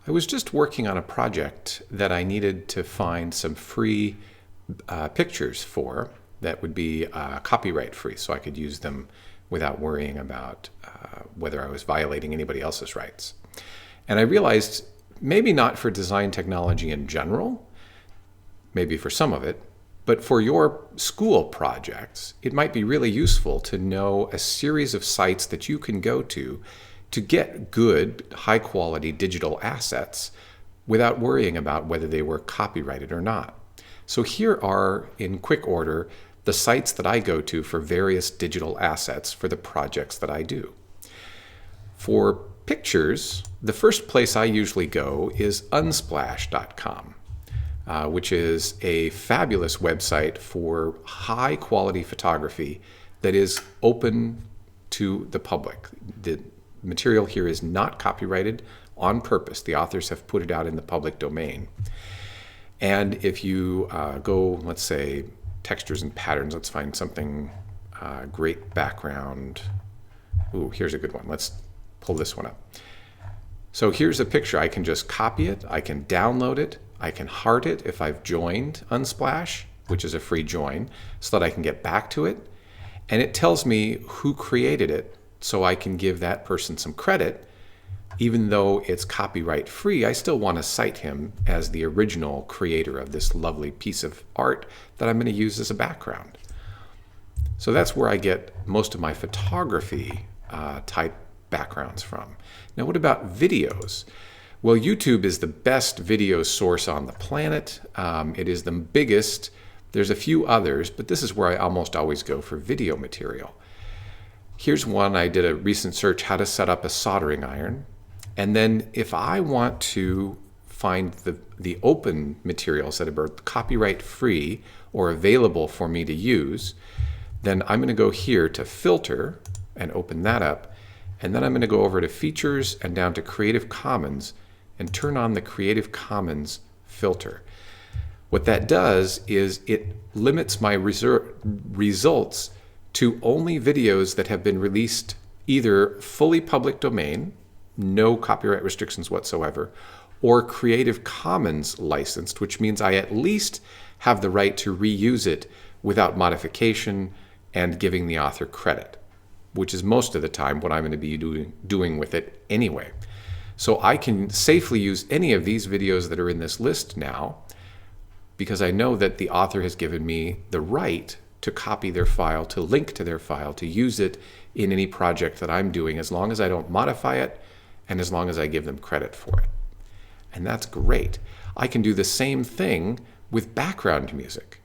I was just working on a project that I needed to find some free pictures for that would be copyright free, so I could use them without worrying about whether I was violating anybody else's rights. And I realized maybe not for design technology in general, maybe for some of it, but for your school projects, it might be really useful to know a series of sites that you can go to get good, high-quality digital assets without worrying about whether they were copyrighted or not. So here are, in quick order, the sites that I go to for various digital assets for the projects that I do. For pictures, the first place I usually go is unsplash.com. Which is a fabulous website for high-quality photography that is open to the public. The material here is not copyrighted on purpose. The authors have put it out in the public domain. And if you go, let's say, textures and patterns, let's find something, great background. Ooh, here's a good one. Let's pull this one up. So here's a picture. I can just copy it. I can download it. I can heart it if I've joined Unsplash, which is a free join, so that I can get back to it. And it tells me who created it, so I can give that person some credit. Even though it's copyright free, I still want to cite him as the original creator of this lovely piece of art that I'm going to use as a background. So that's where I get most of my photography type backgrounds from. Now, what about videos? Well, YouTube is the best video source on the planet. It is the biggest. There's a few others, but this is where I almost always go for video material. Here's one. I did a recent search, how to set up a soldering iron. And then if I want to find the open materials that are copyright free or available for me to use, then I'm going to go here to filter and open that up. And then I'm going to go over to features and down to Creative Commons and turn on the Creative Commons filter. What that does is it limits my results to only videos that have been released either fully public domain, no copyright restrictions whatsoever, or Creative Commons licensed, which means I at least have the right to reuse it without modification and giving the author credit, which is most of the time what I'm going to be doing with it anyway. So I can safely use any of these videos that are in this list now because I know that the author has given me the right to copy their file, to link to their file, to use it in any project that I'm doing as long as I don't modify it and as long as I give them credit for it. And that's great. I can do the same thing with background music.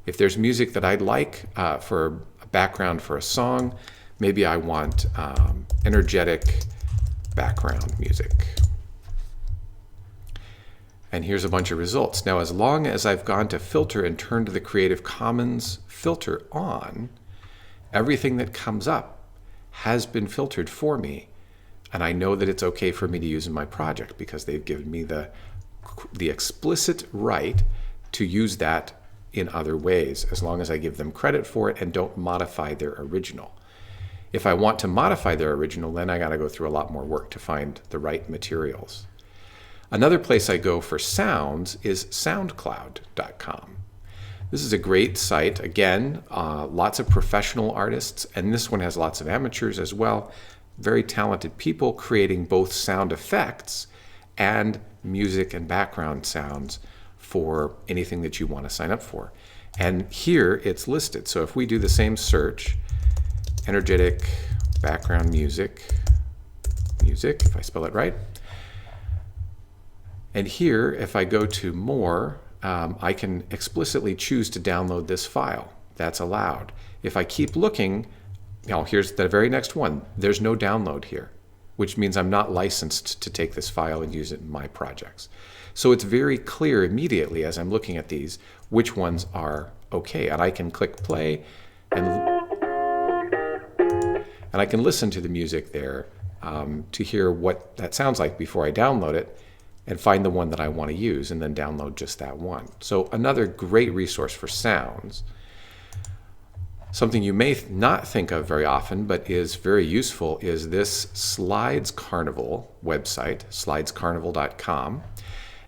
If there's music that I'd like for a background for a song, maybe I want energetic background music. And here's a bunch of results. Now, as long as I've gone to filter and turned the Creative Commons filter on, everything that comes up has been filtered for me. And I know that it's okay for me to use in my project because they've given me the explicit right to use that in other ways, as long as I give them credit for it and don't modify their original. If I want to modify their original, then I got to go through a lot more work to find the right materials. Another place I go for sounds is soundcloud.com. This is a great site. Again, lots of professional artists, and this one has lots of amateurs as well. Very talented people creating both sound effects and music and background sounds for anything that you want to sign up for. And here it's listed. So if we do the same search, energetic background music, if I spell it right. And here, if I go to more, I can explicitly choose to download this file. That's allowed. If I keep looking, here's the very next one. There's no download here, which means I'm not licensed to take this file and use it in my projects. So it's very clear immediately as I'm looking at these which ones are okay. And I can click play and I can listen to the music there to hear what that sounds like before I download it and find the one that I want to use and then download just that one. So another great resource for sounds. Something you may not think of very often, but is very useful, is this Slides Carnival website, slidescarnival.com.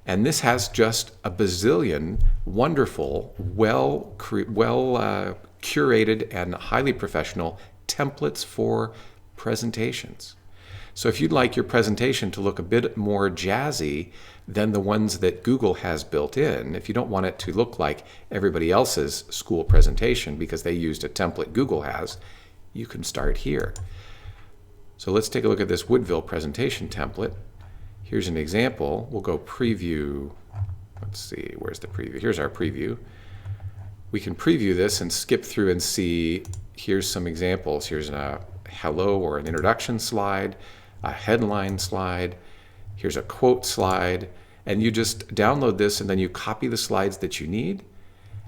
And this has just a bazillion wonderful, well curated and highly professional templates for presentations. So if you'd like your presentation to look a bit more jazzy than the ones that Google has built in, if you don't want it to look like everybody else's school presentation because they used a template Google has, you can start here. So let's take a look at this Woodville presentation template. Here's an example. We'll go preview. Let's see, where's the preview? Here's our preview. We can preview this and skip through and see, here's some examples. Here's a hello or an introduction slide, a headline slide. Here's a quote slide. And you just download this and then you copy the slides that you need.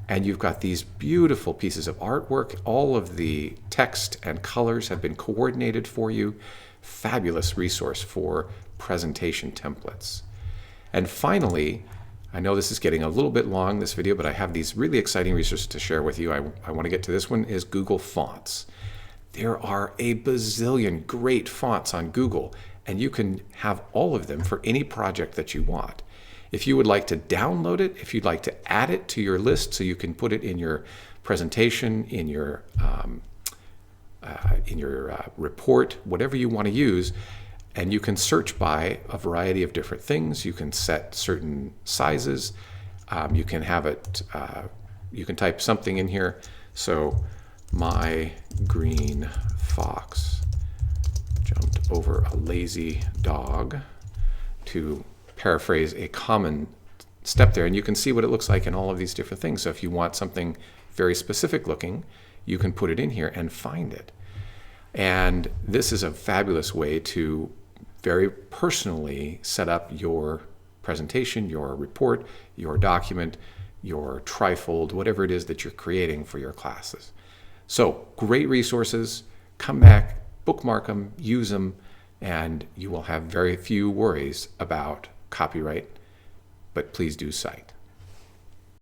And you've got these beautiful pieces of artwork. All of the text and colors have been coordinated for you. Fabulous resource for presentation templates. And finally, I know this is getting a little bit long, this video, but I have these really exciting resources to share with you. I want to get to this one, is Google Fonts. There are a bazillion great fonts on Google, and you can have all of them for any project that you want. If you would like to download it, if you'd like to add it to your list so you can put it in your presentation, in your report, whatever you want to use, and you can search by a variety of different things. You can set certain sizes. You can have it, you can type something in here. So, my green fox jumped over a lazy dog, to paraphrase a common step there. And you can see what it looks like in all of these different things. So if you want something very specific looking, you can put it in here and find it. And this is a fabulous way to very personally set up your presentation, your report, your document, your trifold, whatever it is that you're creating for your classes. So great resources. Come back, bookmark them, use them, and you will have very few worries about copyright, but please do cite.